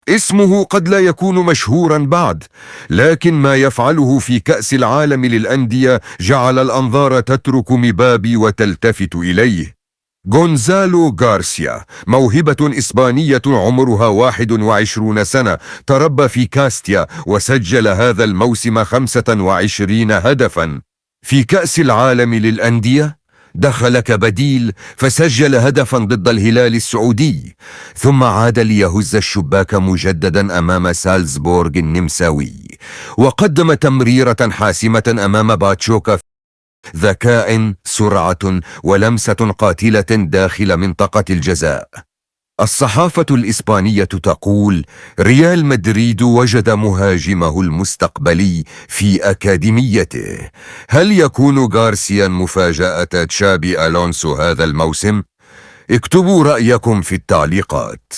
اسمه قد لا يكون مشهورا بعد، لكن ما يفعله في كأس العالم للأندية جعل الأنظار تترك مبابي وتلتفت إليه. غونزالو غارسيا موهبة إسبانية عمرها 21 سنة، تربى في كاستيا وسجل هذا الموسم 25 هدفا. في كأس العالم للأندية دخل كبديل فسجل هدفا ضد الهلال السعودي، ثم عاد ليهز الشباك مجددا أمام سالزبورغ النمساوي، وقدم تمريرة حاسمة أمام باتشوكا، ذكاء، سرعة ولمسة قاتلة داخل منطقة الجزاء. الصحافة الإسبانية تقول: ريال مدريد وجد مهاجمه المستقبلي في أكاديميته. هل يكون غارسيا مفاجأة تشابي ألونسو هذا الموسم؟ اكتبوا رأيكم في التعليقات.